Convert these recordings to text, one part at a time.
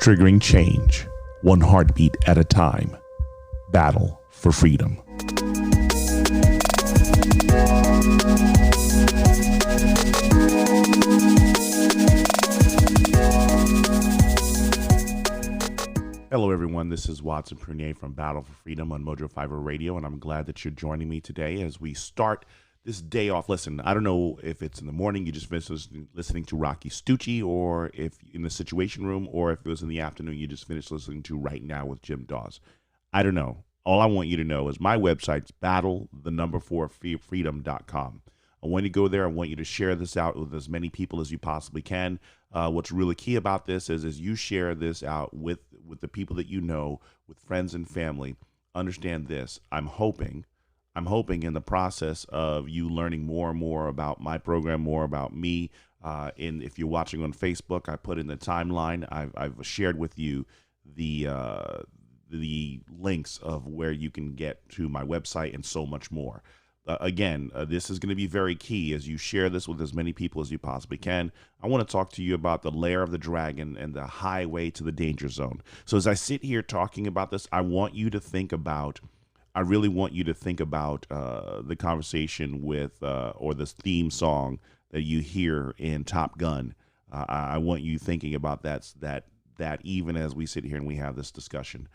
triggering change, one heartbeat at a time. Battle for freedom. Hello everyone, this is Watson Prunier from Battle for Freedom on Mojo 50 Radio, and I'm glad that you're joining me today as we start this day off. Listen, I don't know if it's in the morning, you just finished listening to Rocky Stucci, or if in the Situation Room, or if it was in the afternoon, you just finished listening to Right Now with Jim Dawes. I don't know. All I want you to know is my website's battle4freedom.com. I want you to go there. I want you to share this out with as many people as you possibly can. What's really key about this is you share this out with the people that you know, with friends and family. Understand this. I'm hoping in the process of you learning more and more about my program, more about me. And if you're watching on Facebook, I put in the timeline. I've shared with you the links of where you can get to my website and so much more. Again, this is going to be very key as you share this with as many people as you possibly can. I want to talk to you about the lair of the dragon and the highway to the danger zone. So as I sit here talking about this, I really want you to think about the conversation with, or this theme song that you hear in Top Gun. I want you thinking about that even as we sit here and we have this discussion.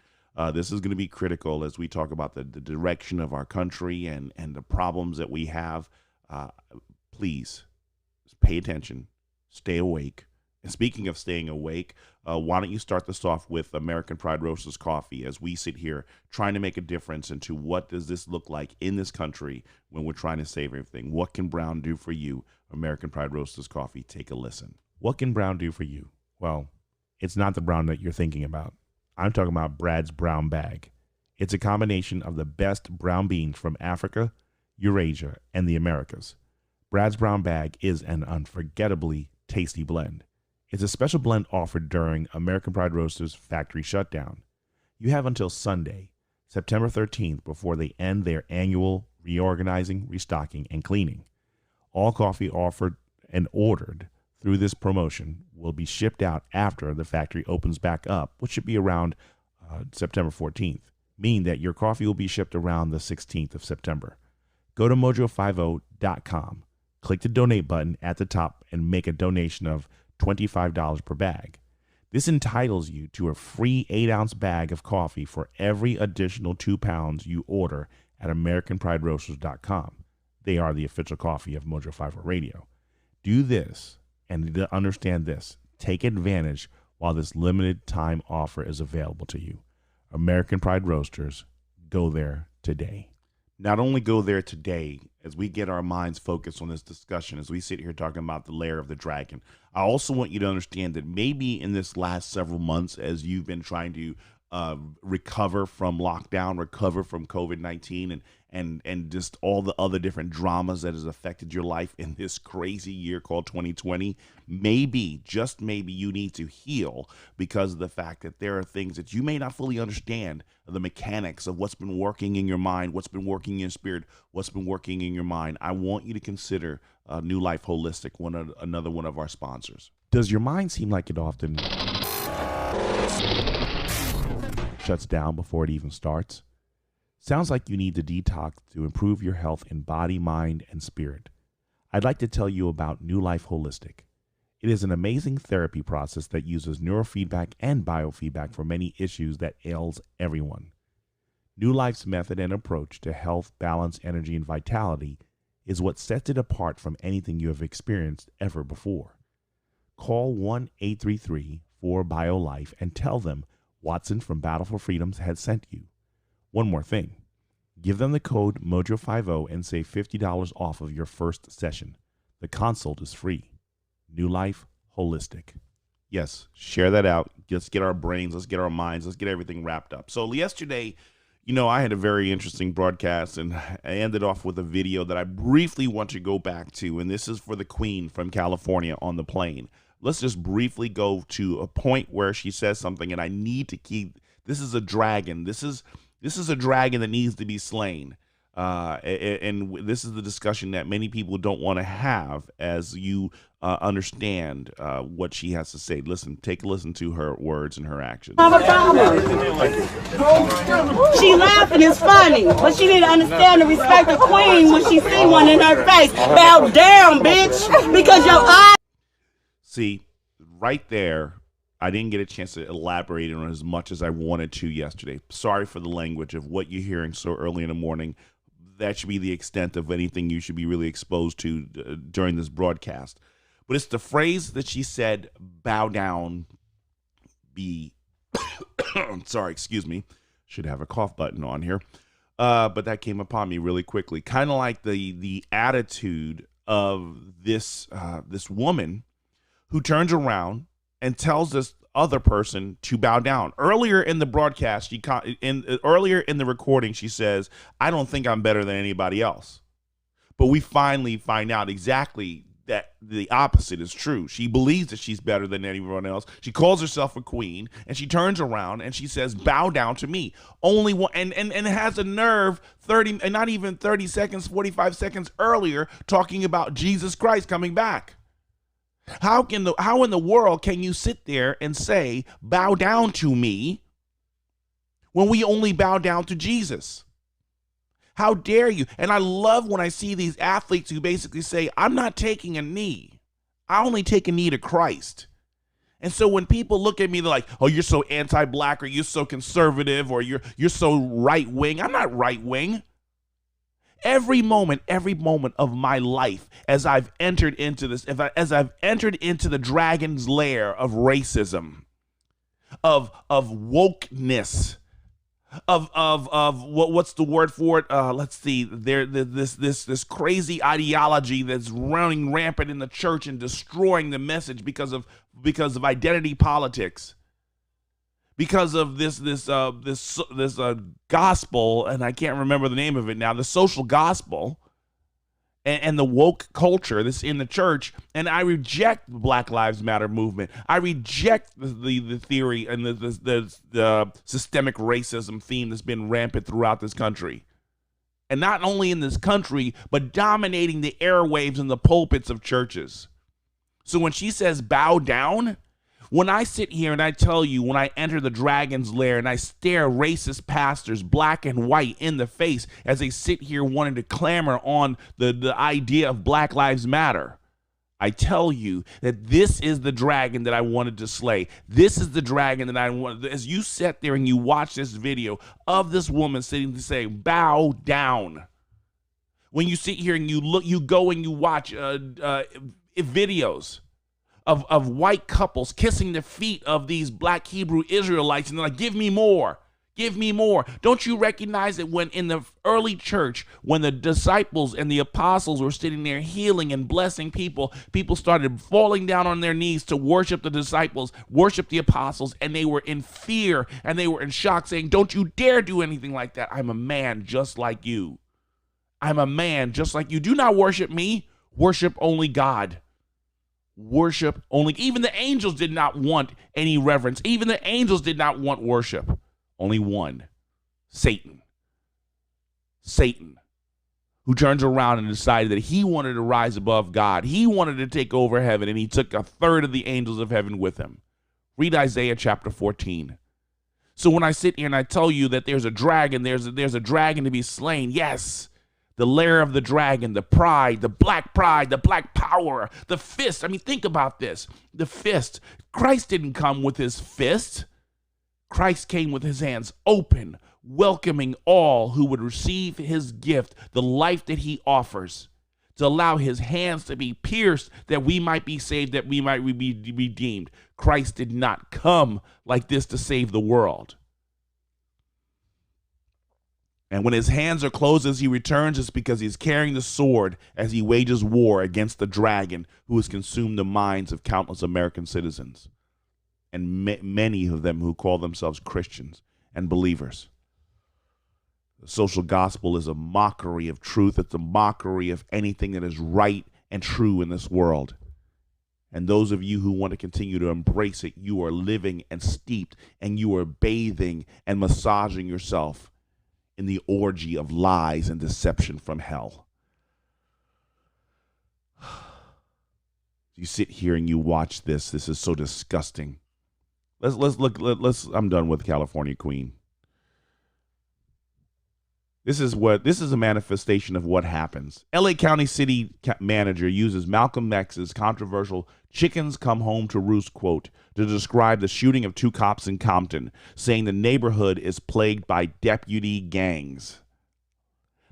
This is going to be critical as we talk about the direction of our country and the problems that we have. Please pay attention, stay awake. And speaking of staying awake, why don't you start this off with American Pride Roasters Coffee as we sit here trying to make a difference into what does this look like in this country when we're trying to save everything. What can Brown do for you? American Pride Roasters Coffee. Take a listen. What can Brown do for you? Well, it's not the brown that you're thinking about. I'm talking about Brad's Brown Bag. It's a combination of the best brown beans from Africa, Eurasia, and the Americas. Brad's Brown Bag is an unforgettably tasty blend. It's a special blend offered during American Pride Roasters factory shutdown. You have until Sunday, September 13th, before they end their annual reorganizing, restocking, and cleaning. All coffee offered and ordered through this promotion will be shipped out after the factory opens back up, which should be around September 14th, meaning that your coffee will be shipped around the 16th of September. Go to mojo50.com, click the donate button at the top, and make a donation of $25 per bag. This entitles you to a free 8-ounce bag of coffee for every additional 2 pounds you order at AmericanPrideRoasters.com. They are the official coffee of Mojo 50 Radio. Do this. And understand this, take advantage while this limited time offer is available to you. American Pride Roasters, go there today. Not only go there today, as we get our minds focused on this discussion, as we sit here talking about the lair of the dragon, I also want you to understand that maybe in this last several months, as you've been trying to recover from lockdown, recover from COVID-19, and just all the other different dramas that has affected your life in this crazy year called 2020, maybe, just maybe, you need to heal because of the fact that there are things that you may not fully understand, the mechanics of what's been working in your mind, what's been working in your spirit, what's been working in your mind. I want you to consider New Life Holistic, another one of our sponsors. Does your mind seem like it often shuts down before it even starts? Sounds like you need to detox to improve your health in body, mind, and spirit. I'd like to tell you about New Life Holistic. It is an amazing therapy process that uses neurofeedback and biofeedback for many issues that ails everyone. New Life's method and approach to health, balance, energy, and vitality is what sets it apart from anything you have experienced ever before. Call 1-833-4-BIO-LIFE and tell them Watson from Battle for Freedom had sent you. One more thing. Give them the code MOJO50 and save $50 off of your first session. The consult is free. New Life Holistic. Yes, share that out. Let's get our brains, let's get our minds, let's get everything wrapped up. So yesterday, I had a very interesting broadcast, and I ended off with a video that I briefly want to go back to, and this is for the Queen from California on the plane. Let's just briefly go to a point where she says something, and I need to keep, this is a dragon. This is a dragon that needs to be slain. And this is the discussion that many people don't want to have as you understand what she has to say. Take a listen to her words and her actions. She laughing is funny, but she need to understand and respect the queen when she see one in her face. Bow down, bitch, because your eyes. See, right there, I didn't get a chance to elaborate on as much as I wanted to yesterday. Sorry for the language of what you're hearing so early in the morning. That should be the extent of anything you should be really exposed to during this broadcast. But it's the phrase that she said, bow down, be, sorry, excuse me, should have a cough button on here. But that came upon me really quickly. Kind of like the attitude of this woman who turns around and tells this other person to bow down. Earlier in the broadcast, earlier in the recording, she says, I don't think I'm better than anybody else. But we finally find out exactly that the opposite is true. She believes that she's better than anyone else. She calls herself a queen, and she turns around and she says, bow down to me. Only one, and has a nerve 30, and not even 30 seconds, 45 seconds earlier, talking about Jesus Christ coming back. How in the world can you sit there and say, bow down to me, when we only bow down to Jesus? How dare you? And I love when I see these athletes who basically say, I'm not taking a knee. I only take a knee to Christ. And so when people look at me, they're like, oh, you're so anti-black, or you're so conservative, or you're so right-wing. I'm not right-wing. Every moment of my life, as I've entered into this, as I've entered into the dragon's lair of racism, of wokeness, of what's the word for it? Let's see. This crazy ideology that's running rampant in the church and destroying the message because of identity politics. Because of this gospel, and I can't remember the name of it now, the social gospel, and the woke culture that's in the church, and I reject the Black Lives Matter movement. I reject the theory and the systemic racism theme that's been rampant throughout this country. And not only in this country, but dominating the airwaves and the pulpits of churches. So when she says bow down, when I sit here and I tell you, when I enter the dragon's lair and I stare racist pastors, black and white, in the face as they sit here wanting to clamor on the idea of Black Lives Matter, I tell you that this is the dragon that I wanted to slay. This is the dragon that I wanted. As you sit there and you watch this video of this woman sitting to say, bow down. When you sit here and you go and you watch videos of white couples kissing the feet of these black Hebrew Israelites, and they're like, give me more, give me more. Don't you recognize that when in the early church, when the disciples and the apostles were sitting there healing and blessing people, people started falling down on their knees to worship the disciples, worship the apostles, and they were in fear and they were in shock, saying, don't you dare do anything like that. I'm a man just like you. I'm a man just like you. Do not worship me. Worship only God. Worship only. Even the angels did not want any reverence. Even the angels did not want worship. Only one, Satan. Satan, who turns around and decided that he wanted to rise above God. He wanted to take over heaven, and he took a third of the angels of heaven with him. Read Isaiah chapter 14. So when I sit here and I tell you that there's a dragon, there's a dragon to be slain, yes, the lair of the dragon, the pride, the black power, the fist. I mean, think about this. The fist. Christ didn't come with his fist. Christ came with his hands open, welcoming all who would receive his gift, the life that he offers, to allow his hands to be pierced that we might be saved, that we might be redeemed. Christ did not come like this to save the world. And when his hands are closed as he returns, it's because he's carrying the sword as he wages war against the dragon who has consumed the minds of countless American citizens, and many of them who call themselves Christians and believers. The social gospel is a mockery of truth. It's a mockery of anything that is right and true in this world. And those of you who want to continue to embrace it, you are living and steeped, and you are bathing and massaging yourself in the orgy of lies and deception from hell. You sit here and you watch this. This is so disgusting. Let's look. I'm done with California Queen. This is a manifestation of what happens. LA County City Manager uses Malcolm X's controversial "chickens come home to roost" quote to describe the shooting of 2 cops in Compton, saying the neighborhood is plagued by deputy gangs.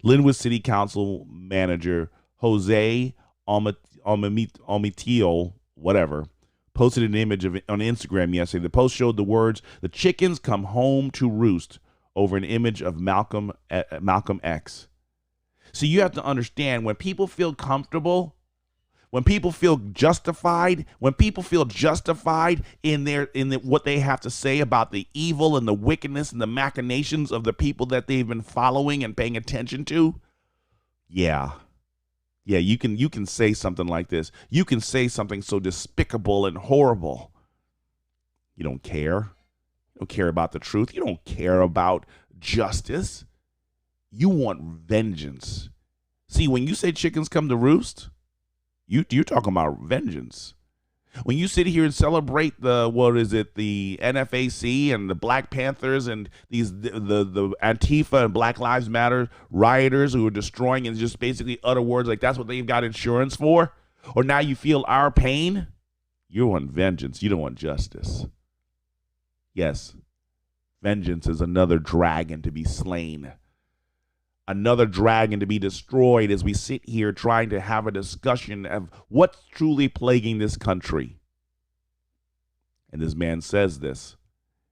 Lynwood City Council Manager Jose Almitio, whatever, posted an image of it on Instagram yesterday. The post showed the words, "The chickens come home to roost," over an image of Malcolm X. So you have to understand, when people feel comfortable, when people feel justified, in what they have to say about the evil and the wickedness and the machinations of the people that they've been following and paying attention to, yeah, you can say something like this. You can say something so despicable and horrible. You don't care. You don't care about the truth. You don't care about justice. You want vengeance. See, when you say chickens come to roost, you're talking about vengeance. When you sit here and celebrate the NFAC and the Black Panthers and the Antifa and Black Lives Matter rioters who are destroying and just basically utter words like that's what they've got insurance for, or now you feel our pain, you want vengeance. You don't want justice. Yes, vengeance is another dragon to be slain, another dragon to be destroyed as we sit here trying to have a discussion of what's truly plaguing this country. And this man says this.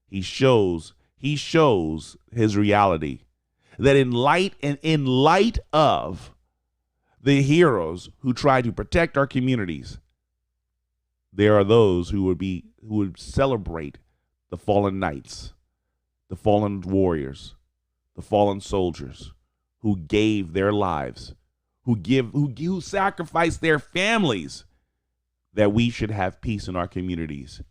He shows his reality, that in light of the heroes who try to protect our communities, there are those who would celebrate the fallen knights, the fallen warriors, the fallen soldiers who gave their lives, who sacrificed their families, that we should have peace in our communities.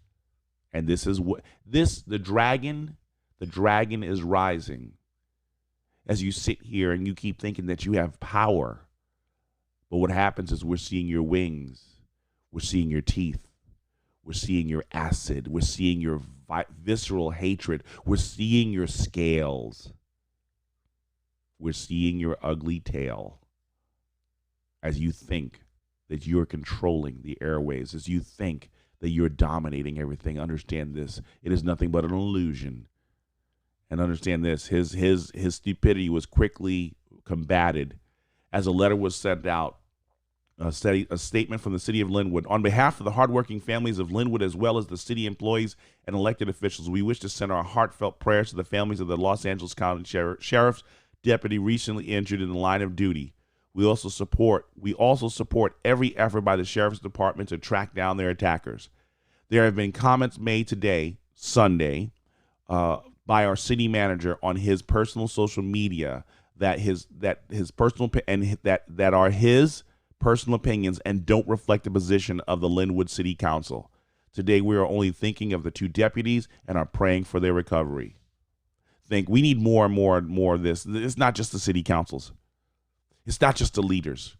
And this is what the dragon is rising. As you sit here and you keep thinking that you have power, but what happens is we're seeing your wings, we're seeing your teeth, we're seeing your acid, we're seeing your visceral hatred, we're seeing your scales, we're seeing your ugly tail. As you think that you're controlling the airwaves, as you think that you're dominating everything, understand this: it is nothing but an illusion. And understand this: his stupidity was quickly combated as a letter was sent out. A statement from the city of Lynwood. On behalf of the hardworking families of Lynwood, as well as the city employees and elected officials, we wish to send our heartfelt prayers to the families of the Los Angeles County Sheriff's deputy recently injured in the line of duty. We also support every effort by the Sheriff's Department to track down their attackers. There have been comments made today, Sunday, by our city manager on his personal social media that are his personal opinions and don't reflect the position of the Lynwood City Council. Today, we are only thinking of the 2 deputies and are praying for their recovery. We need more and more and more of this. It's not just the city councils. It's not just the leaders.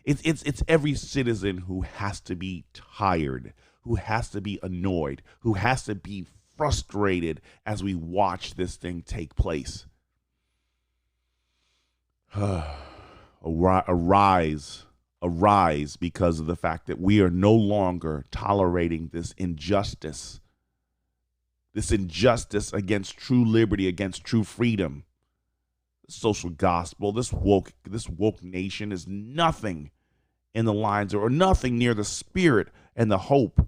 It's every citizen who has to be tired, who has to be annoyed, who has to be frustrated as we watch this thing take place. Arise because of the fact that we are no longer tolerating this injustice against true liberty, against true freedom. The social gospel, this woke nation is nothing in the lines or nothing near the spirit and the hope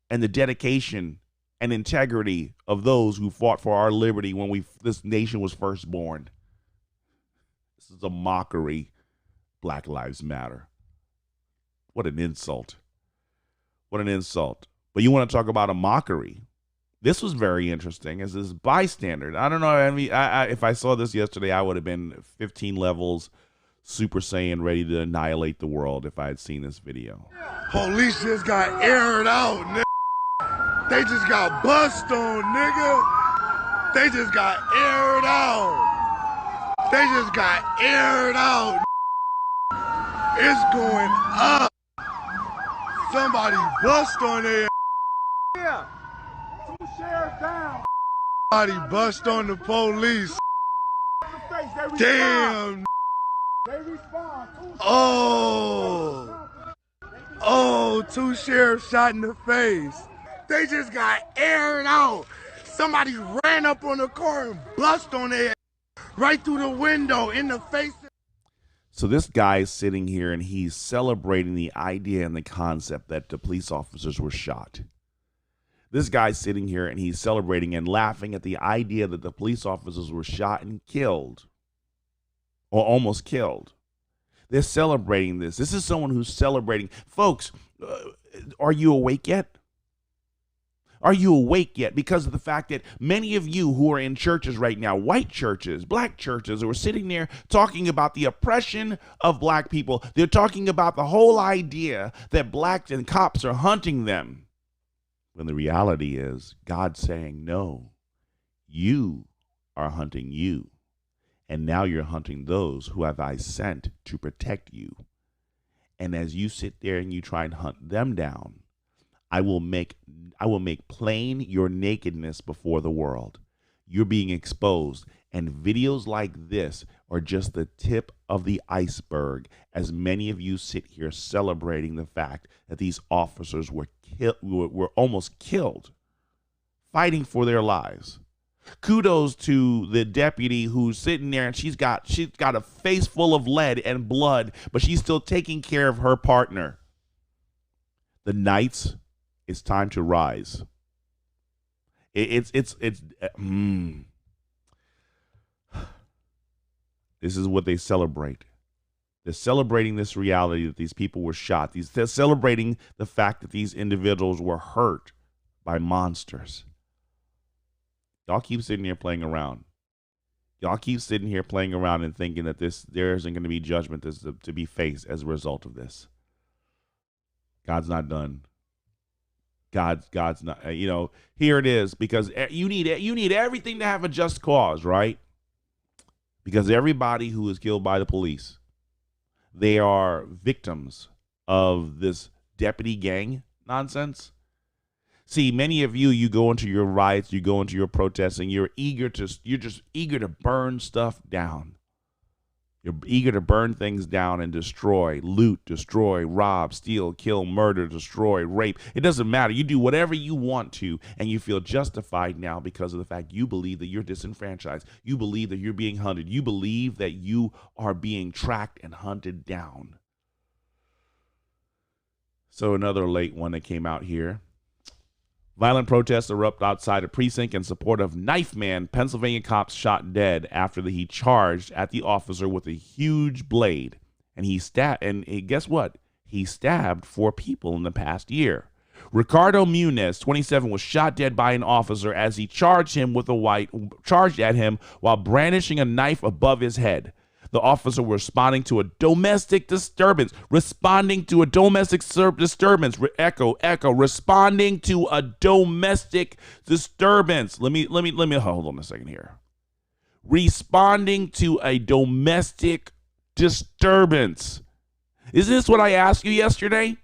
and the dedication and integrity of those who fought for our liberty when this nation was first born. This is a mockery. Black Lives Matter. What an insult. What an insult. But you want to talk about a mockery. This was very interesting as this bystander. I don't know. I mean, if I saw this yesterday, I would have been 15 levels Super Saiyan ready to annihilate the world if I had seen this video. Police just got aired out, nigga. They just got bust on, nigga. They just got aired out. They just got aired out. It's going up. Somebody bust on their. Yeah. 2 sheriffs down. Somebody bust on the police. Damn. They respond. Oh, 2 sheriffs shot in the face. They just got aired out. Somebody ran up on the car and bust on their right through the window in the face. So this guy is sitting here and he's celebrating the idea and the concept that the police officers were shot. This guy's sitting here and he's celebrating and laughing at the idea that the police officers were shot and killed, or almost killed. They're celebrating this. This is someone who's celebrating. Folks, are you awake yet? Are you awake yet? Because of the fact that many of you who are in churches right now, white churches, black churches, who are sitting there talking about the oppression of black people. They're talking about the whole idea that blacks and cops are hunting them. When the reality is God saying, no, you are hunting you. And now you're hunting those who have I sent to protect you. And as you sit there and you try and hunt them down, I will make plain your nakedness before the world. You're being exposed. And videos like this are just the tip of the iceberg, as many of you sit here celebrating the fact that these officers were almost killed fighting for their lives. Kudos to the deputy who's sitting there and she's got a face full of lead and blood, but she's still taking care of her partner. The nights, it's time to rise. This is what they celebrate. They're celebrating this reality that these people were shot. They're celebrating the fact that these individuals were hurt by monsters. Y'all keep sitting here playing around. Y'all keep sitting here playing around and thinking that there isn't going to be judgment to be faced as a result of this. God's not done. God's not, here it is, because you need everything to have a just cause, right? Because everybody who is killed by the police, they are victims of this deputy gang nonsense. See, many of you go into your riots, you go into your protests, and you're just eager to burn stuff down. You're eager to burn things down and destroy, loot, destroy, rob, steal, kill, murder, destroy, rape. It doesn't matter. You do whatever you want to, and you feel justified now because of the fact you believe that you're disenfranchised. You believe that you're being hunted. You believe that you are being tracked and hunted down. So another late one that came out here. Violent protests erupt outside a precinct in support of Knife Man. Pennsylvania cops shot dead after he charged at the officer with a huge blade. And guess what? He stabbed 4 people in the past year. Ricardo Muniz, 27, was shot dead by an officer as he charged at him while brandishing a knife above his head. The officer was responding to a domestic disturbance. Responding to a domestic disturbance. Responding to a domestic disturbance. Let me hold on a second here. Responding to a domestic disturbance. Isn't this what I asked you yesterday?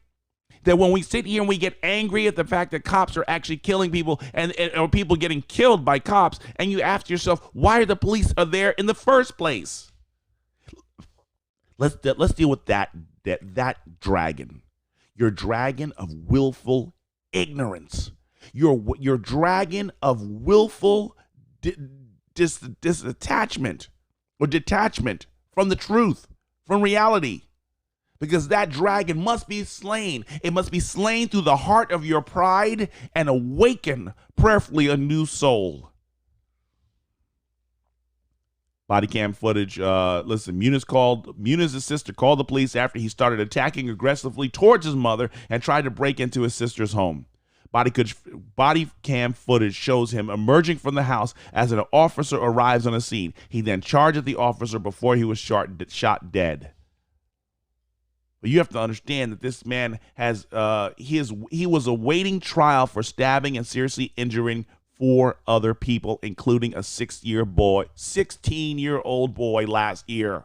That when we sit here and we get angry at the fact that cops are actually killing people or people getting killed by cops, and you ask yourself, why are the police there in the first place? Let's deal with that dragon. Your dragon of willful ignorance. Your dragon of willful disattachment or detachment from the truth, from reality. Because that dragon must be slain. It must be slain through the heart of your pride and awaken prayerfully a new soul. Body cam footage. Listen, Muniz's sister called the police after he started attacking aggressively towards his mother and tried to break into his sister's home. Body cam footage shows him emerging from the house as an officer arrives on the scene. He then charged at the officer before he was shot dead. But you have to understand that this man he was awaiting trial for stabbing and seriously injuring 4 other people, including a 16-year-old boy last year.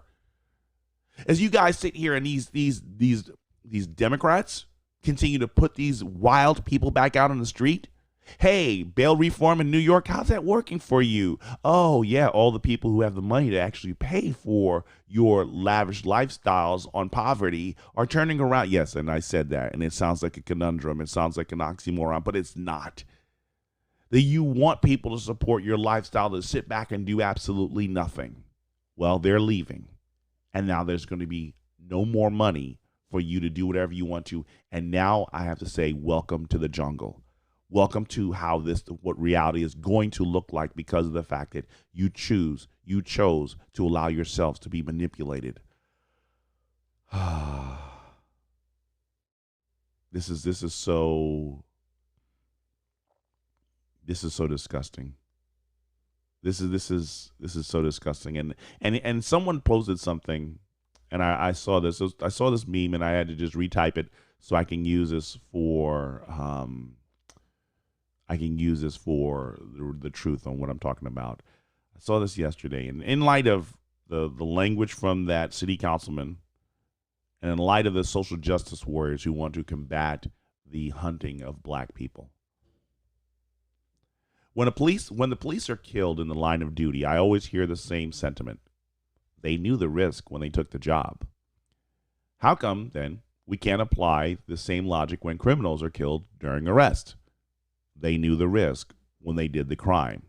As you guys sit here and these Democrats continue to put these wild people back out on the street. Hey, bail reform in New York, how's that working for you? Oh, yeah, all the people who have the money to actually pay for your lavish lifestyles on poverty are turning around. Yes, and I said that, and it sounds like a conundrum. It sounds like an oxymoron, but it's not. That you want people to support your lifestyle to sit back and do absolutely nothing. Well, they're leaving, and now there's going to be no more money for you to do whatever you want to. And now I have to say, welcome to the jungle. Welcome to what reality is going to look like because of the fact that you chose to allow yourselves to be manipulated. This is so disgusting. This is so disgusting. And someone posted something, and I saw this. I saw this meme, and I had to just retype it so I can use this for the truth on what I'm talking about. I saw this yesterday, and in light of the language from that city councilman, and in light of the social justice warriors who want to combat the hunting of black people. When the police are killed in the line of duty, I always hear the same sentiment. They knew the risk when they took the job. How come, then, we can't apply the same logic when criminals are killed during arrest? They knew the risk when they did the crime.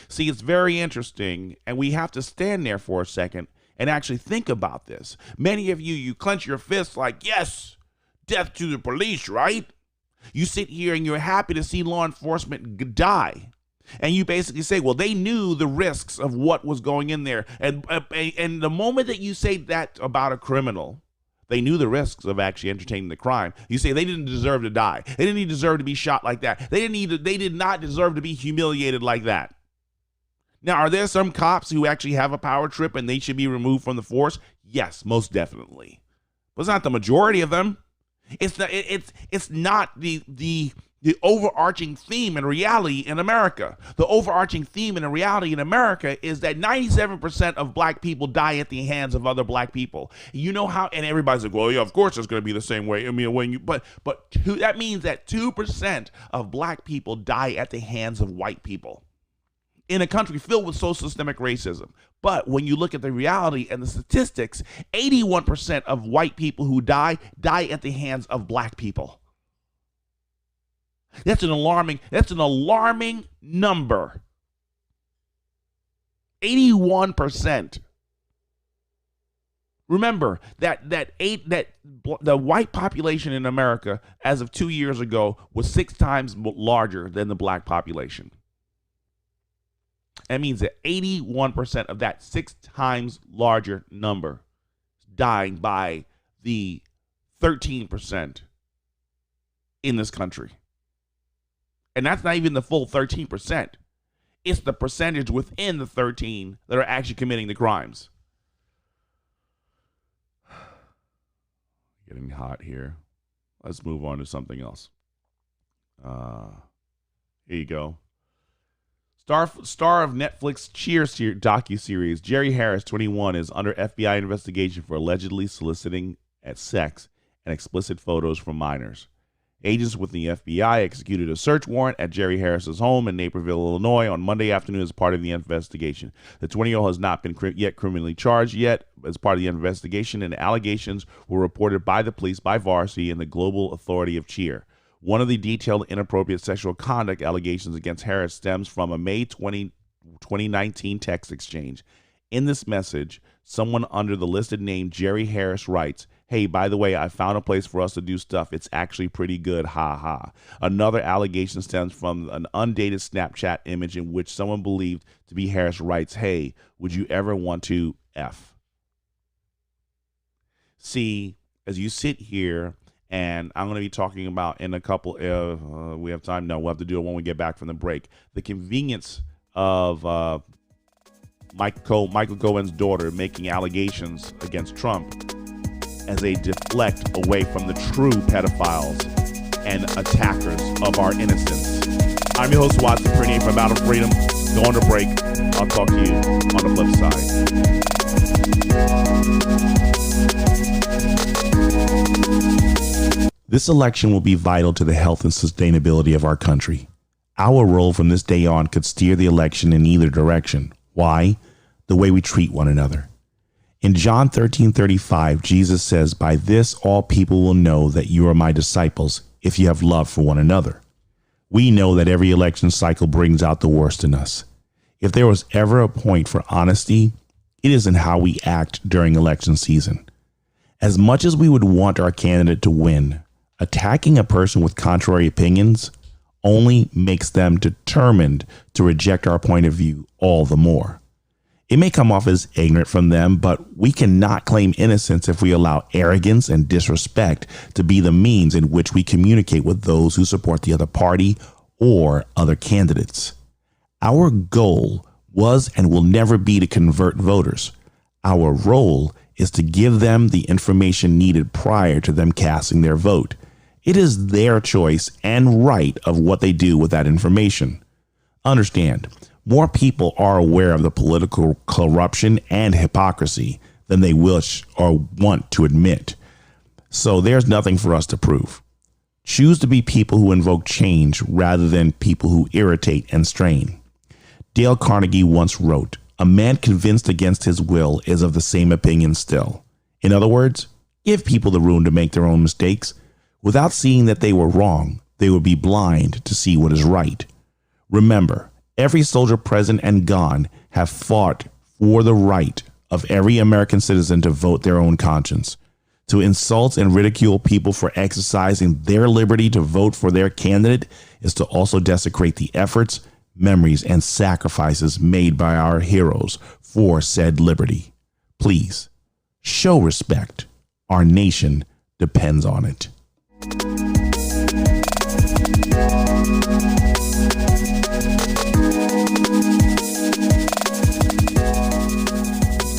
See, it's very interesting, and we have to stand there for a second and actually think about this. Many of you clench your fists like, yes, death to the police, right? You sit here and you're happy to see law enforcement die. And you basically say, well, they knew the risks of what was going in there. And the moment that you say that about a criminal, they knew the risks of actually entertaining the crime. You say they didn't deserve to die. They didn't deserve to be shot like that. They did not deserve to be humiliated like that. Now, are there some cops who actually have a power trip and they should be removed from the force? Yes, most definitely. But it's not the majority of them. It's not the overarching theme and reality in America. The overarching theme and reality in America is that 97% of black people die at the hands of other black people. You know how, and everybody's like, well, yeah, of course it's going to be the same way. I mean, that means that 2% of black people die at the hands of white people in a country filled with social systemic racism. But when you look at the reality and the statistics, 81% of white people who die at the hands of black people. That's an alarming number. 81%. Remember that the white population in America as of 2 years ago was 6 times larger than the black population. That means that 81% of that 6 times larger number is dying by the 13% in this country. And that's not even the full 13%. It's the percentage within the 13 that are actually committing the crimes. Getting hot here. Let's move on to something else. Here you go. Star of Netflix Cheers docuseries, Jerry Harris, 21, is under FBI investigation for allegedly soliciting sex and explicit photos from minors. Agents with the FBI executed a search warrant at Jerry Harris's home in Naperville, Illinois on Monday afternoon as part of the investigation. The 20-year-old has not been yet criminally charged as part of the investigation, and allegations were reported by the police, by Varsity, and the Global Authority of Cheer. One of the detailed inappropriate sexual conduct allegations against Harris stems from a May 2019 text exchange. In this message, someone under the listed name Jerry Harris writes, "Hey, by the way, I found a place for us to do stuff. It's actually pretty good, ha ha." Another allegation stems from an undated Snapchat image in which someone believed to be Harris writes, "Hey, would you ever want to F?" See, as you sit here, and I'm going to be talking about in a couple we have time? No, we'll have to do it when we get back from the break. The convenience of Michael Cohen's daughter making allegations against Trump as they deflect away from the true pedophiles and attackers of our innocence. I'm your host, Watson Prunier from Battle for Freedom. Go on to break. I'll talk to you on the flip side. This election will be vital to the health and sustainability of our country. Our role from this day on could steer the election in either direction. Why? The way we treat one another. In John 13:35, Jesus says, "By this all people will know that you are my disciples, if you have love for one another." We know that every election cycle brings out the worst in us. If there was ever a point for honesty, it is in how we act during election season. As much as we would want our candidate to win, attacking a person with contrary opinions only makes them determined to reject our point of view all the more. It may come off as ignorant from them, but we cannot claim innocence if we allow arrogance and disrespect to be the means in which we communicate with those who support the other party or other candidates. Our goal was and will never be to convert voters. Our role is to give them the information needed prior to them casting their vote. It is their choice and right of what they do with that information. Understand, more people are aware of the political corruption and hypocrisy than they wish or want to admit. So there's nothing for us to prove. Choose to be people who invoke change rather than people who irritate and strain. Dale Carnegie once wrote, "A man convinced against his will is of the same opinion still." In other words, give people the room to make their own mistakes. Without seeing that they were wrong, they would be blind to see what is right. Remember, every soldier present and gone have fought for the right of every American citizen to vote their own conscience. To insult and ridicule people for exercising their liberty to vote for their candidate is to also desecrate the efforts, memories, and sacrifices made by our heroes for said liberty. Please, show respect. Our nation depends on it.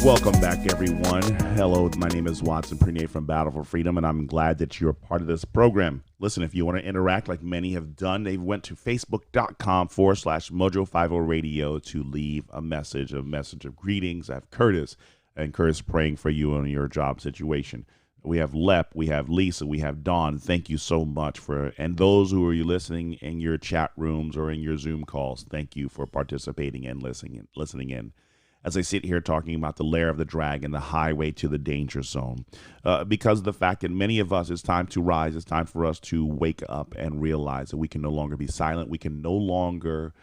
Welcome back, everyone. Hello, my name is Watson Prunier from Battle for Freedom, and I'm glad that you're a part of this program. Listen, if you want to interact like many have done, they went to facebook.com/Mojo50Radio to leave a message of greetings. I have Curtis, and Curtis praying for you in your job situation. We have Lep, we have Lisa, we have Dawn. Thank you so much and those who are listening in your chat rooms or in your Zoom calls, thank you for participating and listening in. As I sit here talking about the lair of the dragon, the highway to the danger zone, because of the fact that many of us, it's time to rise. It's time for us to wake up and realize that we can no longer be silent. We can no longer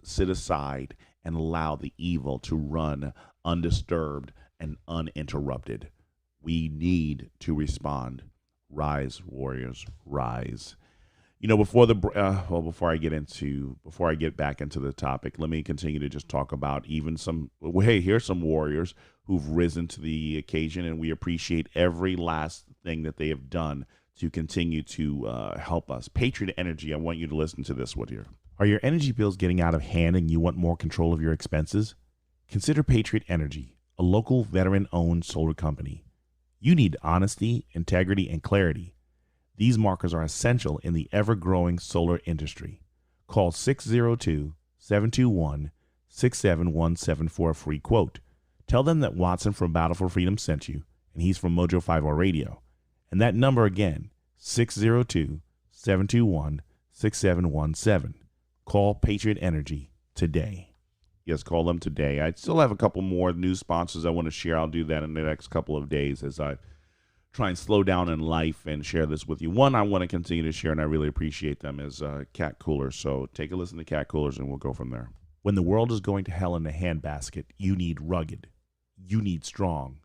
sit aside and allow the evil to run undisturbed and uninterrupted. We need to respond. Rise, warriors, rise. You know, before I get back into the topic, let me continue to just talk about here's some warriors who've risen to the occasion, and we appreciate every last thing that they have done to continue to help us. Patriot Energy, I want you to listen to this one here. Are your energy bills getting out of hand and you want more control of your expenses? Consider Patriot Energy, a local veteran-owned solar company. You need honesty, integrity, and clarity. These markers are essential in the ever-growing solar industry. Call 602-721-6717 for a free quote. Tell them that Watson from Battle for Freedom sent you, and he's from Mojo50 Radio. And that number again, 602-721-6717. Call Patriot Energy today. Yes, call them today. I still have a couple more new sponsors I want to share. I'll do that in the next couple of days as I try and slow down in life and share this with you. One I want to continue to share, and I really appreciate them, is Cat Coolers. So take a listen to Cat Coolers, and we'll go from there. When the world is going to hell in a handbasket, you need rugged. You need strong.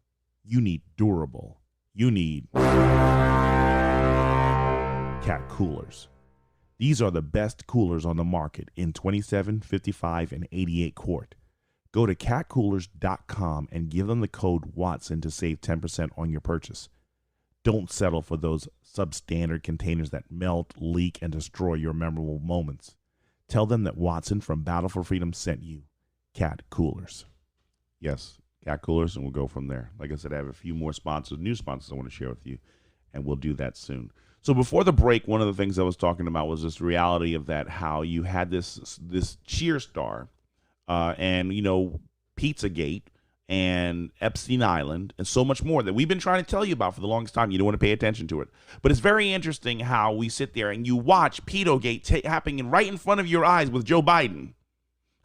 You need durable. You need Cat Coolers. These are the best coolers on the market in 27, 55, and 88 quart. Go to catcoolers.com and give them the code Watson to save 10% on your purchase. Don't settle for those substandard containers that melt, leak, and destroy your memorable moments. Tell them that Watson from Battle for Freedom sent you. Cat Coolers. Yes, Cat Coolers, and we'll go from there. Like I said, I have a few more sponsors, new sponsors I want to share with you. and we'll do that soon. So before the break, one of the things I was talking about was this reality of that, how you had this cheer star, and Pizzagate and Epstein Island and so much more that we've been trying to tell you about for the longest time. You don't want to pay attention to it, but it's very interesting how we sit there and you watch Pedogate happening right in front of your eyes with Joe Biden.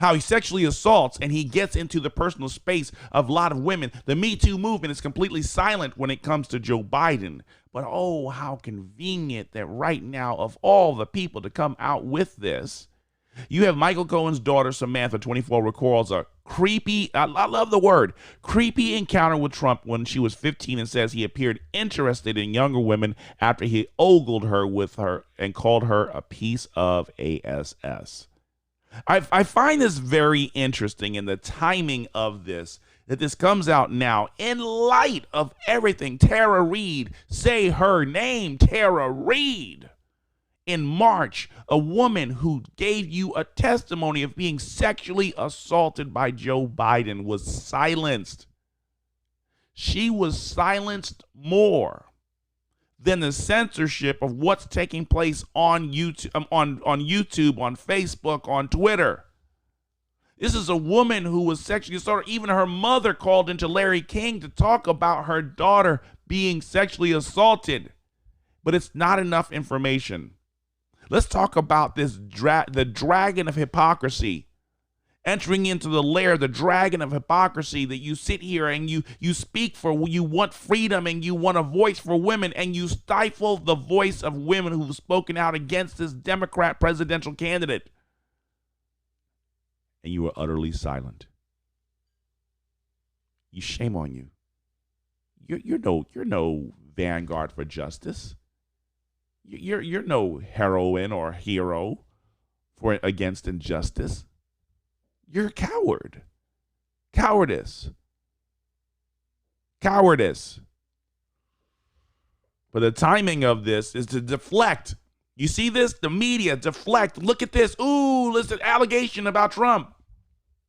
How he sexually assaults and he gets into the personal space of a lot of women. The Me Too movement is completely silent when it comes to Joe Biden. But oh, how convenient that right now, of all the people to come out with this, you have Michael Cohen's daughter, Samantha, 24, recalls a creepy, I love the word, creepy encounter with Trump when she was 15 and says he appeared interested in younger women after he ogled her with her and called her a piece of ass. I find this very interesting in the timing of this, that this comes out now in light of everything. Tara Reid, say her name, Tara Reid. In March, a woman who gave you a testimony of being sexually assaulted by Joe Biden was silenced. She was silenced more than the censorship of what's taking place on YouTube, on Facebook, on Twitter. This is a woman who was sexually assaulted. Even her mother called into Larry King to talk about her daughter being sexually assaulted. But it's not enough information. Let's talk about this the dragon of hypocrisy. Entering into the lair, the dragon of hypocrisy, that you sit here and you speak for, you want freedom and you want a voice for women, and you stifle the voice of women who've spoken out against this Democrat presidential candidate. And you are utterly silent. Shame on you. You're no vanguard for justice. You're no heroine or hero for against injustice. You're a coward. Cowardice. But the timing of this is to deflect. You see this? The media deflect. Look at this. Ooh, listen, allegation about Trump.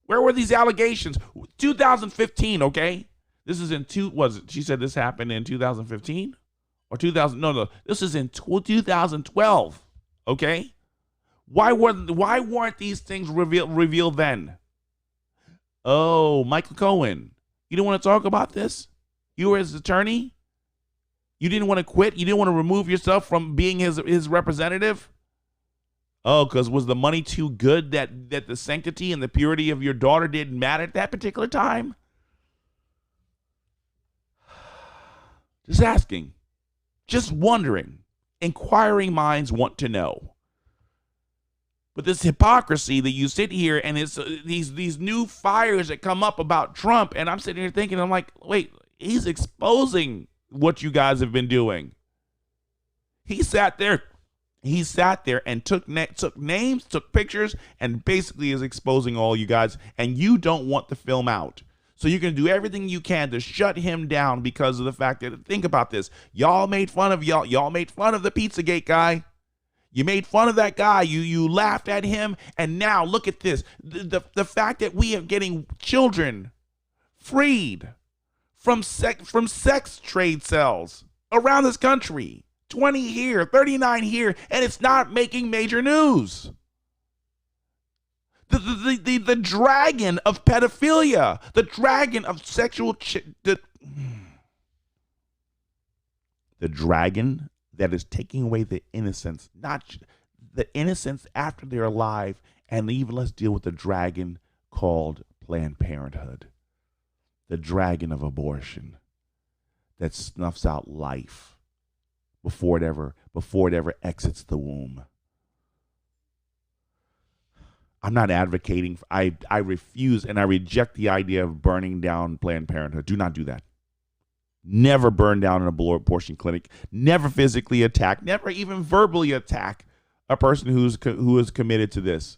Where were these allegations? 2015, okay? This is in she said this happened in 2015? Or 2000? No. This is in 2012, okay? Why weren't these things revealed then? Oh, Michael Cohen, you didn't want to talk about this? You were his attorney? You didn't want to quit? You didn't want to remove yourself from being his representative? Oh, because was the money too good that the sanctity and the purity of your daughter didn't matter at that particular time? Just asking. Just wondering. Inquiring minds want to know. But this hypocrisy that you sit here and it's these new fires that come up about Trump, and I'm sitting here thinking, I'm like, wait, he's exposing what you guys have been doing. He sat there and took names, took pictures, and basically is exposing all you guys, and you don't want the film out. So you're going to do everything you can to shut him down because of the fact that, think about this, y'all made fun of the Pizzagate guy. You made fun of that guy. You laughed at him. And now look at this. The fact that we are getting children freed from sex trade cells around this country. 20 here, 39 here, and it's not making major news. The dragon of pedophilia, the dragon of sexual the dragon that is taking away the innocence, not the innocence after they're alive, and even let's deal with the dragon called Planned Parenthood, the dragon of abortion that snuffs out life before it ever exits the womb. I'm not advocating. I refuse and I reject the idea of burning down Planned Parenthood. Do not do that. Never burn down an abortion clinic. Never physically attack. Never even verbally attack a person who is committed to this.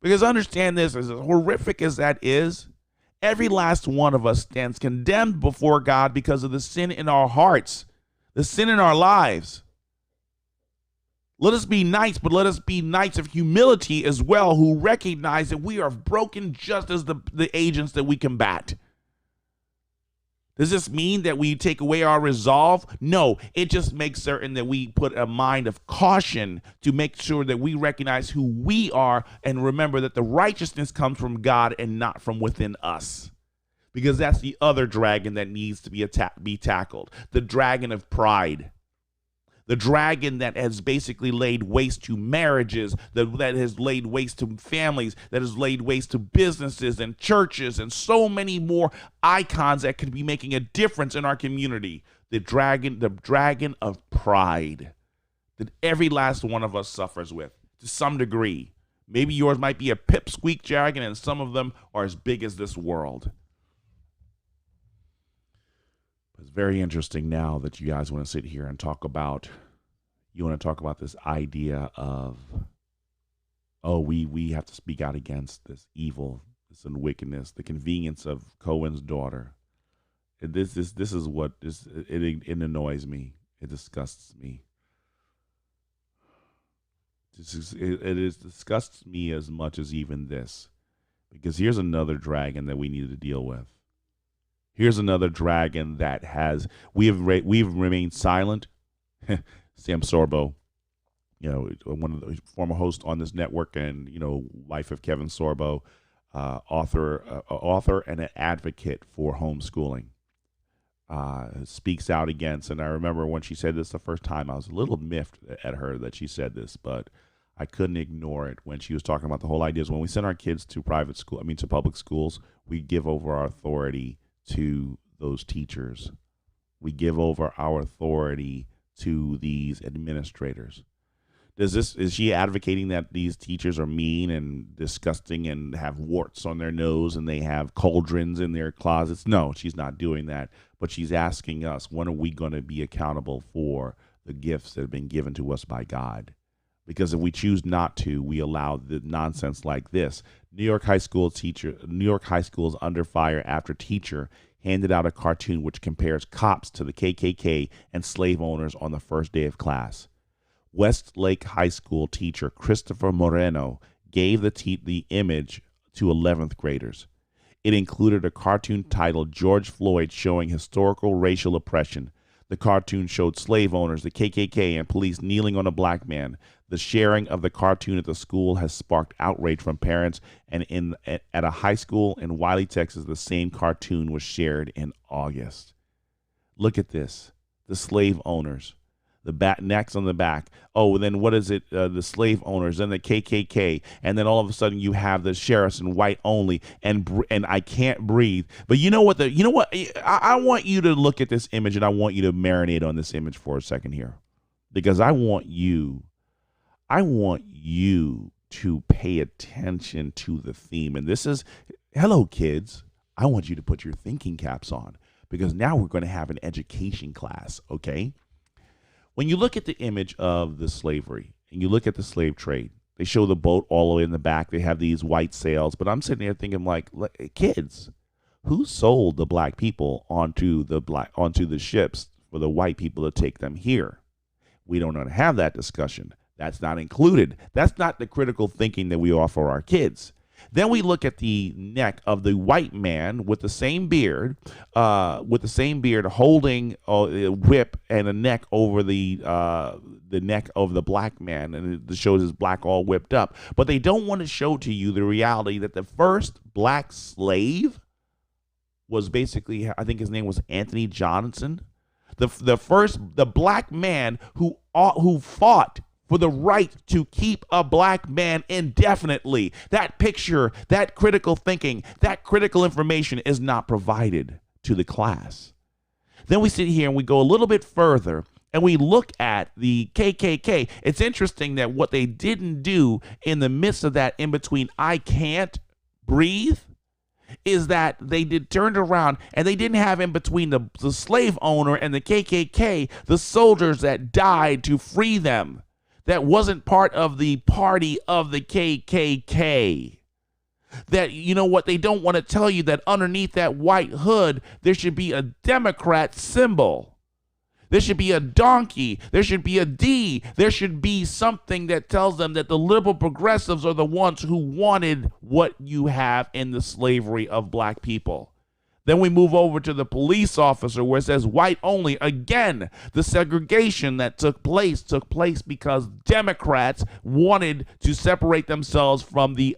Because understand this, as horrific as that is, every last one of us stands condemned before God because of the sin in our hearts, the sin in our lives. Let us be knights, but let us be knights of humility as well, who recognize that we are broken just as the agents that we combat. Does this mean that we take away our resolve? No, it just makes certain that we put a mind of caution to make sure that we recognize who we are and remember that the righteousness comes from God and not from within us. Because that's the other dragon that needs to be tackled, the dragon of pride. The dragon that has basically laid waste to marriages, that has laid waste to families, that has laid waste to businesses and churches and so many more icons that could be making a difference in our community. The dragon of pride that every last one of us suffers with to some degree. Maybe yours might be a pipsqueak dragon and some of them are as big as this world. It's very interesting now that you guys want to sit here and talk about this idea of, we have to speak out against this evil, this wickedness, the convenience of Cohen's daughter. This is what it annoys me. It disgusts me. It disgusts me as much as even this, because here's another dragon that we need to deal with. Here's another dragon that we've remained silent. Sam Sorbo, one of the former hosts on this network, and wife of Kevin Sorbo, author and an advocate for homeschooling, speaks out against. And I remember when she said this the first time, I was a little miffed at her that she said this, but I couldn't ignore it when she was talking about the whole idea is when we send our kids to to public schools, we give over our authority to those teachers. We give over our authority to these administrators. Is she advocating that these teachers are mean and disgusting and have warts on their nose and they have cauldrons in their closets? No, she's not doing that. But she's asking us, when are we going to be accountable for the gifts that have been given to us by God? Because if we choose not to, we allow the nonsense like this. New York High School's under fire after teacher handed out a cartoon which compares cops to the KKK and slave owners on the first day of class. Westlake High School teacher Christopher Moreno gave the image to 11th graders. It included a cartoon titled George Floyd showing historical racial oppression. The cartoon showed slave owners, the KKK, and police kneeling on a black man. The sharing of the cartoon at the school has sparked outrage from parents, and at a high school in Wiley, Texas, the same cartoon was shared in August. Look at this. The slave owners. The necks on the back. Oh, then what is it? The slave owners, then the KKK, and then all of a sudden you have the sheriffs in white only, and I can't breathe. But you know what? I want you to look at this image, and I want you to marinate on this image for a second here, because I want you to pay attention to the theme. And this is, hello kids, I want you to put your thinking caps on, because now we're going to have an education class, okay? When you look at the image of the slavery and you look at the slave trade, they show the boat all the way in the back. They have these white sails, but I'm sitting there thinking, like, kids, who sold the black people onto the ships for the white people to take them here? We don't want to have that discussion. That's not included. That's not the critical thinking that we offer our kids. Then we look at the neck of the white man with the same beard, holding a whip and a neck over the neck of the black man, and it shows his black all whipped up. But they don't want to show to you the reality that the first black slave was basically, I think his name was Anthony Johnson, the black man who fought for the right to keep a black man indefinitely. That picture, that critical thinking, that critical information is not provided to the class. Then we sit here and we go a little bit further and we look at the KKK. It's interesting that what they didn't do in the midst of that, in between I can't breathe, is that they turned around and they didn't have in between the slave owner and the KKK the soldiers that died to free them. That wasn't part of the party of the KKK. That, you know what, they don't want to tell you that underneath that white hood, there should be a Democrat symbol. There should be a donkey. There should be a D. There should be something that tells them that the liberal progressives are the ones who wanted what you have in the slavery of black people. Then we move over to the police officer where it says white only. Again, the segregation that took place because Democrats wanted to separate themselves from the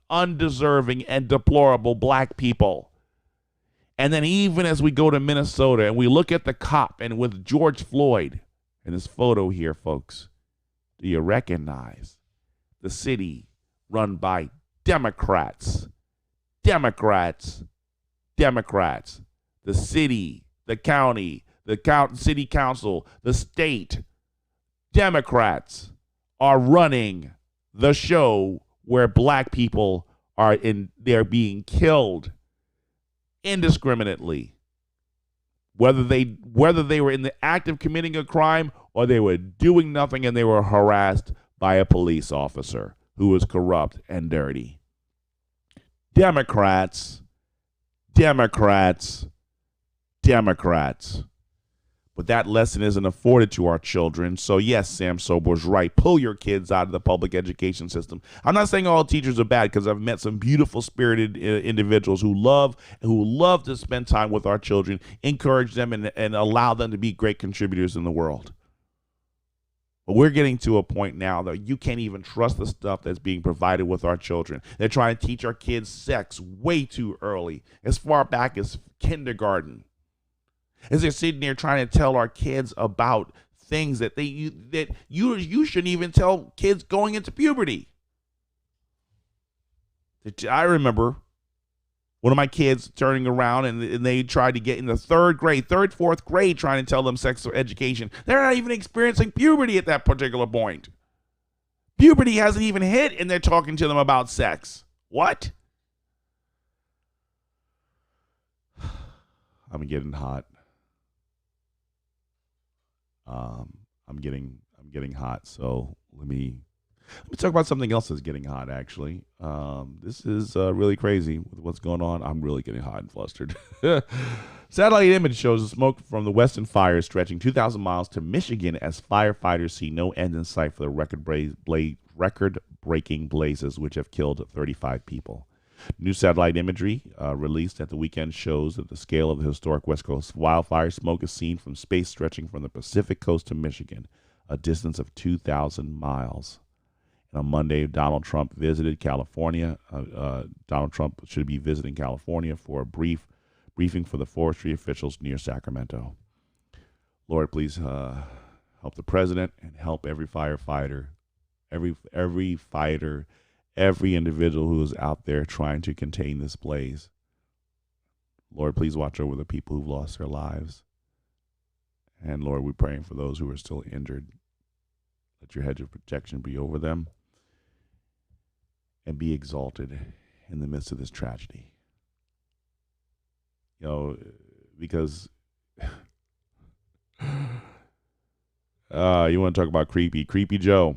undeserving and deplorable black people. And then even as we go to Minnesota and we look at the cop and with George Floyd in this photo here, folks, do you recognize the city run by Democrats? Democrats. The city, the county, city council, the state, Democrats are running the show where black people they're being killed indiscriminately. Whether they were in the act of committing a crime or they were doing nothing and they were harassed by a police officer who was corrupt and dirty. Democrats. But that lesson isn't afforded to our children. So yes, Sam Sorbo's right. Pull your kids out of the public education system. I'm not saying all teachers are bad, because I've met some beautiful spirited individuals who love to spend time with our children, encourage them, and allow them to be great contributors in the world. But we're getting to a point now that you can't even trust the stuff that's being provided with our children. They're trying to teach our kids sex way too early, as far back as kindergarten. As they're sitting there trying to tell our kids about things that you shouldn't even tell kids going into puberty. I remember one of my kids turning around and they tried to get in the fourth grade, trying to tell them sex education. They're not even experiencing puberty at that particular point. Puberty hasn't even hit and they're talking to them about sex. What? I'm getting hot. I'm getting hot. So let me talk about something else that's getting hot, actually. This is really crazy with what's going on. I'm really getting hot and flustered. Satellite image shows the smoke from the Western fire stretching 2,000 miles to Michigan as firefighters see no end in sight for the record-breaking blazes, which have killed 35 people. New satellite imagery released at the weekend shows that the scale of the historic West Coast wildfire smoke is seen from space stretching from the Pacific coast to Michigan, a distance of 2,000 miles. And on Monday, Donald Trump visited California. Donald Trump should be visiting California for a briefing for the forestry officials near Sacramento. Lord, please help the president and help every firefighter, every fighter, every individual who is out there trying to contain this blaze. Lord, please watch over the people who've lost their lives. And Lord, we're praying for those who are still injured. Let your hedge of protection be over them and be exalted in the midst of this tragedy. You know, because you want to talk about Creepy Joe.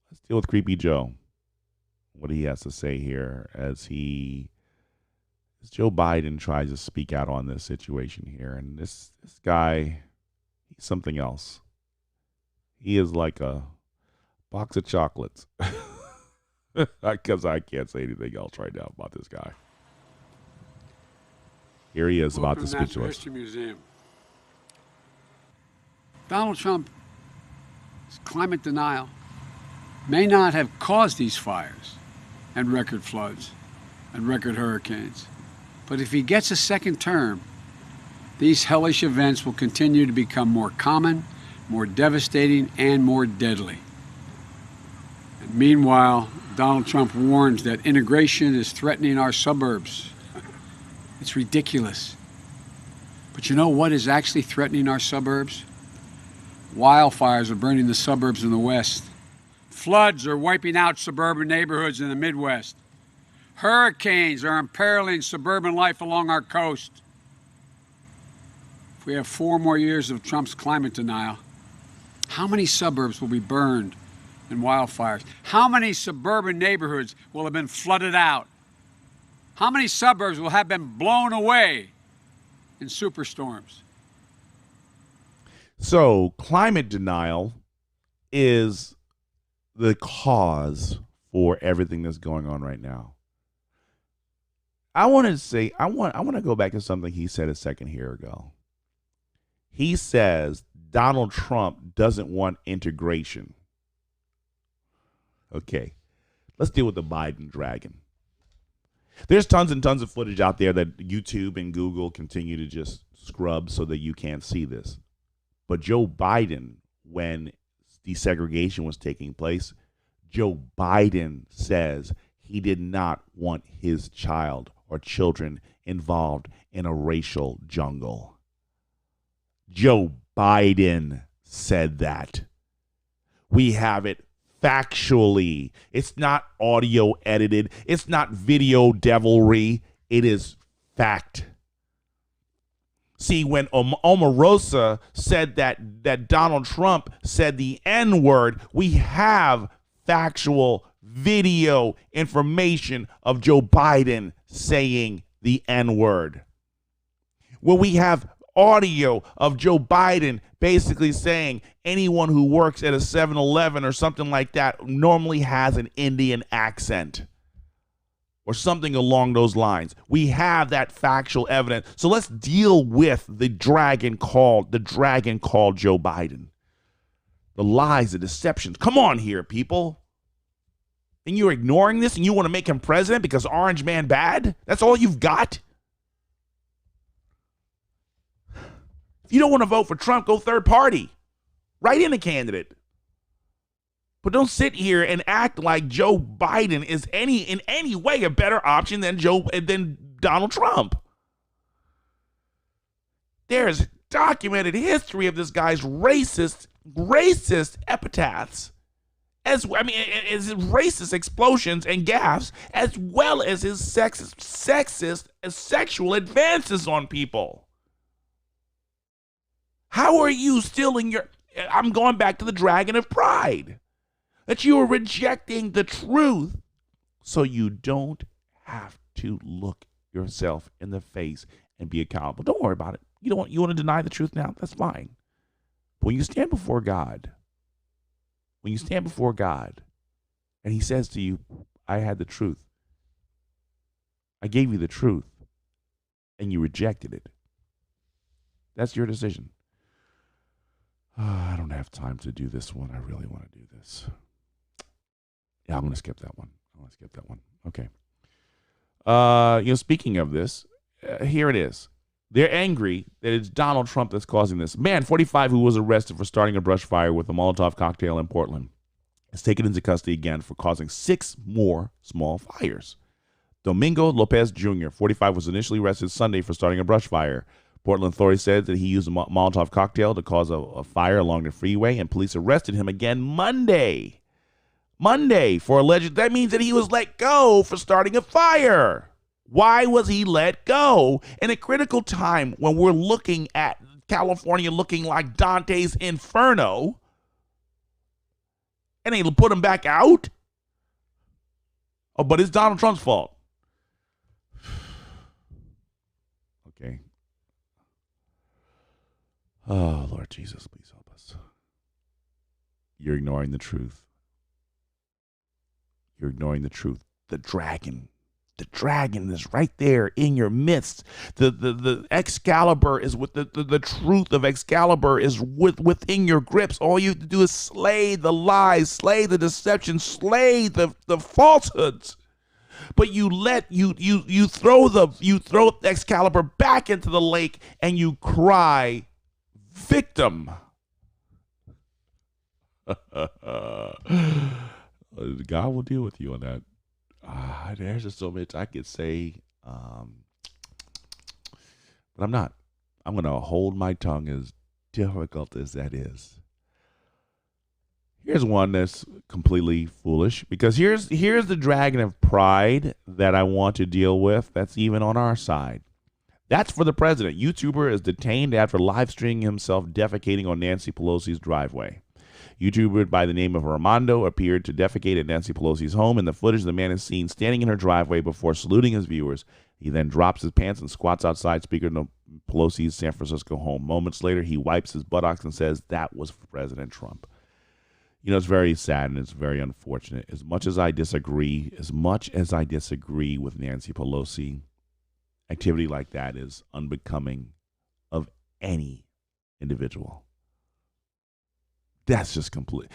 Let's deal with Creepy Joe. What he has to say here as Joe Biden tries to speak out on this situation here. And this guy, he's something else. He is like a box of chocolates. Because I can't say anything else right now about this guy. Here he is about to speak to us. History Museum. Donald Trump's climate denial may not have caused these fires and record floods and record hurricanes. But if he gets a second term, these hellish events will continue to become more common, more devastating, and more deadly. And meanwhile, Donald Trump warns that integration is threatening our suburbs. It's ridiculous. But you know what is actually threatening our suburbs? Wildfires are burning the suburbs in the West. Floods are wiping out suburban neighborhoods in the Midwest. Hurricanes are imperiling suburban life along our coast. If we have 4 more years of Trump's climate denial, how many suburbs will be burned in wildfires? How many suburban neighborhoods will have been flooded out? How many suburbs will have been blown away in superstorms? So, climate denial is the cause for everything that's going on right now. I want to say, I want to go back to something he said a second here ago. He says Donald Trump doesn't want integration. Okay, let's deal with the Biden dragon. There's tons and tons of footage out there that YouTube and Google continue to just scrub so that you can't see this. But Joe Biden, when desegregation was taking place, Joe Biden says he did not want his child or children involved in a racial jungle. Joe Biden said that. We have it factually. It's not audio edited. It's not video devilry. It is fact. See, when Omarosa said that Donald Trump said the N-word, we have factual video information of Joe Biden saying the N-word. Well, we have audio of Joe Biden basically saying anyone who works at a 7-Eleven or something like that normally has an Indian accent or something along those lines. We have that factual evidence. So let's deal with the dragon called Joe Biden. The lies, the deceptions. Come on here, people. And you're ignoring this and you want to make him president because Orange Man bad? That's all you've got? If you don't want to vote for Trump, go third party. Write in a candidate. But don't sit here and act like Joe Biden is in any way a better option than Donald Trump. There's documented history of this guy's racist epithets. His racist explosions and gaffes, as well as his sexist and sexual advances on people. How are you still in your... I'm going back to the dragon of pride. That you are rejecting the truth so you don't have to look yourself in the face and be accountable. Don't worry about it. You want to deny the truth now? That's fine. But when you stand before God, and he says to you, I had the truth. I gave you the truth, and you rejected it. That's your decision. I don't have time to do this one. I really want to do this. Yeah, I'm going to skip that one. Okay. Speaking of this, here it is. They're angry that it's Donald Trump that's causing this. Man, 45, who was arrested for starting a brush fire with a Molotov cocktail in Portland, is taken into custody again for causing 6 more small fires. Domingo Lopez Jr., 45, was initially arrested Sunday for starting a brush fire. Portland authorities said that he used a Molotov cocktail to cause a fire along the freeway, and police arrested him again Monday for alleged. That means that he was let go for starting a fire. Why was he let go in a critical time when we're looking at California looking like Dante's Inferno, and they put him back out? Oh, but it's Donald Trump's fault. Okay. Oh, Lord Jesus, please help us. You're ignoring the truth. You're ignoring the truth. The dragon is right there in your midst. The Excalibur is with the truth of Excalibur is within your grips. All you have to do is slay the lies, slay the deception, slay the falsehoods. But you throw Excalibur back into the lake and you cry, victim. God will deal with you on that. There's just so much I could say, but I'm not. I'm going to hold my tongue, as difficult as that is. Here's one that's completely foolish, because here's the dragon of pride that I want to deal with that's even on our side. That's for the president. YouTuber is detained after live streaming himself defecating on Nancy Pelosi's driveway. YouTuber by the name of Armando appeared to defecate at Nancy Pelosi's home. In the footage, the man is seen standing in her driveway before saluting his viewers. He then drops his pants and squats outside Speaker Pelosi's San Francisco home. Moments later, he wipes his buttocks and says that was for President Trump. You know, it's very sad and it's very unfortunate. As much as I disagree with Nancy Pelosi, activity like that is unbecoming of any individual. That's just complete.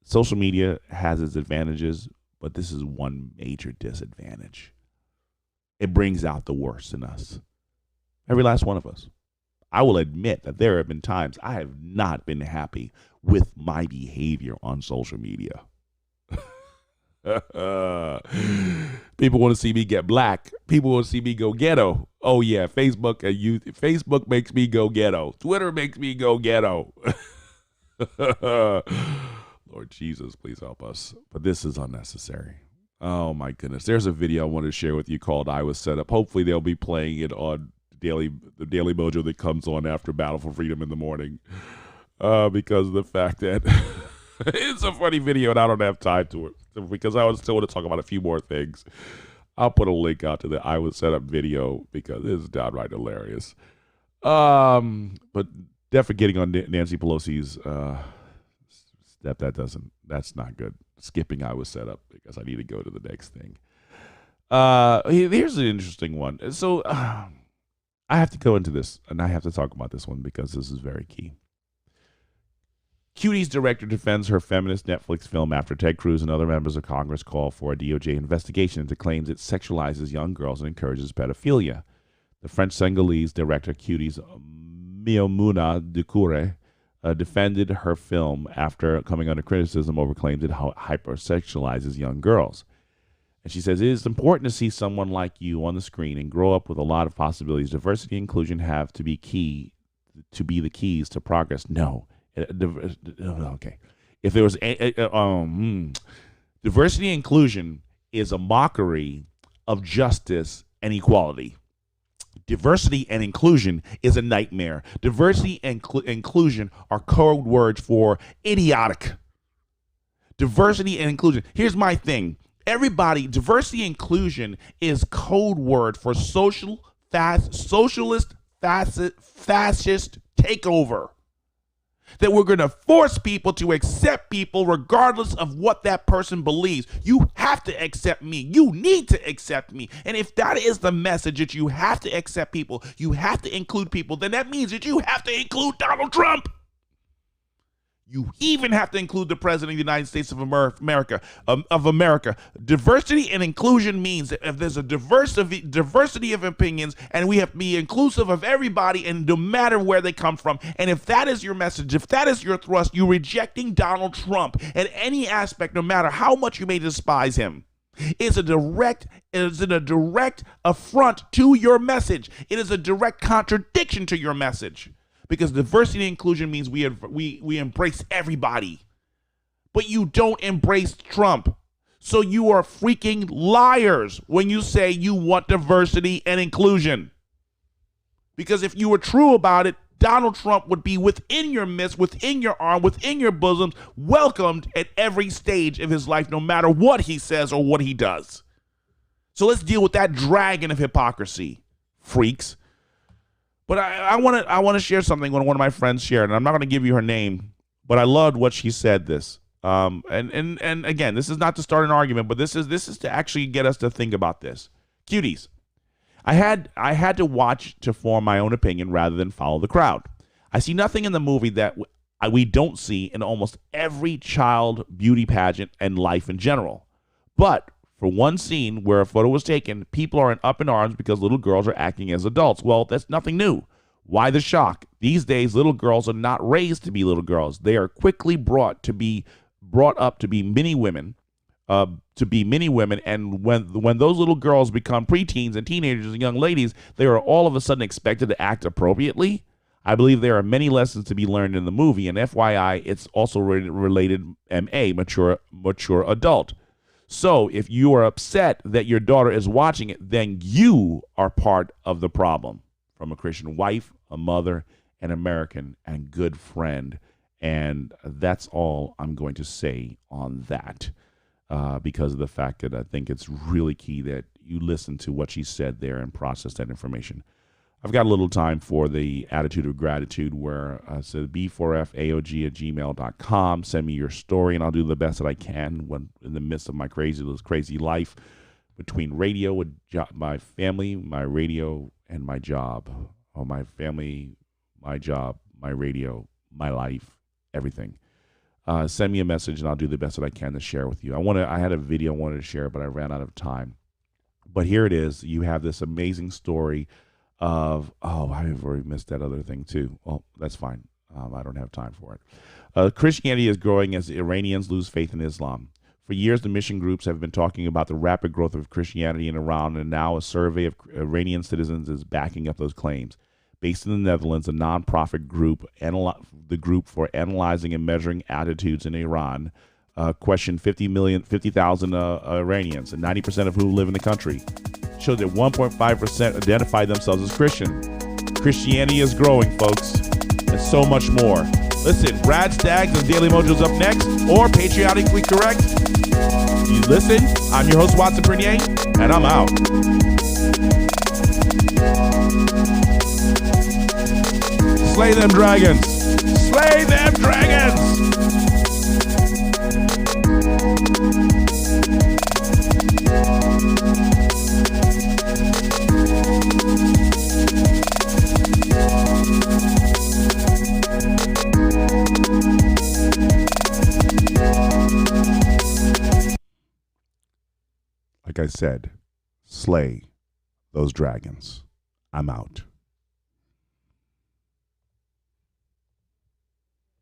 Social media has its advantages, but this is one major disadvantage. It brings out the worst in us. Every last one of us. I will admit that there have been times I have not been happy with my behavior on social media. People want to see me get black. People want to see me go ghetto. Oh yeah, Facebook makes me go ghetto. Twitter makes me go ghetto. Lord Jesus, please help us. But this is unnecessary. Oh my goodness. There's a video I wanted to share with you called I Was Set Up. Hopefully they'll be playing it on the Daily Mojo that comes on after Battle for Freedom in the morning. Because of the fact that it's a funny video and I don't have time to it. Because I was still want to talk about a few more things. I'll put a link out to the I Was Set Up video because it's downright hilarious. But definitely getting on Nancy Pelosi's that's not good. Skipping I Was Set Up because I need to go to the next thing. Here's an interesting one. So I have to go into this and I have to talk about this one because this is very key. Cutie's director defends her feminist Netflix film after Ted Cruz and other members of Congress call for a DOJ investigation into claims it sexualizes young girls and encourages pedophilia. The French-Senegalese director Cutie's Miomuna Dukure defended her film after coming under criticism over claims it hypersexualizes young girls. And she says, it is important to see someone like you on the screen and grow up with a lot of possibilities. Diversity and inclusion have to be the keys to progress. No. Okay. If there was diversity and inclusion is a mockery of justice and equality. Diversity and inclusion is a nightmare. Diversity and inclusion are code words for idiotic. Diversity and inclusion. Here's my thing. Everybody, diversity and inclusion is code word for socialist, fascist takeover. That we're going to force people to accept people regardless of what that person believes. You have to accept me. You need to accept me. And if that is the message that you have to accept people, you have to include people, then that means that you have to include Donald Trump. You even have to include the President of the United States of America. Diversity and inclusion means that if there's a diversity of opinions and we have to be inclusive of everybody and no matter where they come from. And if that is your message, if that is your thrust, you're rejecting Donald Trump at any aspect, no matter how much you may despise him. It is a direct affront to your message. It is a direct contradiction to your message. Because diversity and inclusion means we embrace everybody. But you don't embrace Trump. So you are freaking liars when you say you want diversity and inclusion. Because if you were true about it, Donald Trump would be within your midst, within your arm, within your bosom, welcomed at every stage of his life, no matter what he says or what he does. So let's deal with that dragon of hypocrisy, freaks. But I want to share something when one of my friends shared, and I'm not going to give you her name, but I loved what she said this. And again, this is not to start an argument, but this is to actually get us to think about this. Cuties, I had to watch to form my own opinion rather than follow the crowd. I see nothing in the movie that we don't see in almost every child beauty pageant and life in general. But for one scene where a photo was taken, people are up in arms because little girls are acting as adults. Well, that's nothing new. Why the shock? These days, little girls are not raised to be little girls. They are quickly brought up to be mini women, and when those little girls become preteens and teenagers and young ladies, they are all of a sudden expected to act appropriately. I believe there are many lessons to be learned in the movie, and FYI, it's also related MA, mature adult. So if you are upset that your daughter is watching it, then you are part of the problem. From a Christian wife, a mother, an American, and good friend. And that's all I'm going to say on that because of the fact that I think it's really key that you listen to what she said there and process that information. I've got a little time for the attitude of gratitude where I said b4faog@gmail.com. Send me your story, and I'll do the best that I can when in the midst of my crazy life. between radio, my family, my radio, and my job. Oh, my family, my job, my radio, my life, everything. Send me a message and I'll do the best that I can to share with you. I had a video I wanted to share, but I ran out of time. But here it is. You have this amazing story of, I've already missed that other thing too. Well, that's fine. I don't have time for it. Christianity is growing as Iranians lose faith in Islam. For years, the mission groups have been talking about the rapid growth of Christianity in Iran, and now a survey of Iranian citizens is backing up those claims. Based in the Netherlands, a nonprofit group, the Group for Analyzing and Measuring Attitudes in Iran, questioned 50,000 Iranians, and 90% of whom live in the country. Showed that 1.5% identify themselves as Christian. Christianity is growing, folks, and so much more. Listen, Brad Staggs and Daily Mojo's up next, or Patriotically Correct. You listen. I'm your host, Watson Prunier, and I'm out. Slay them dragons. Slay them dragons. Like I said, slay those dragons. I'm out.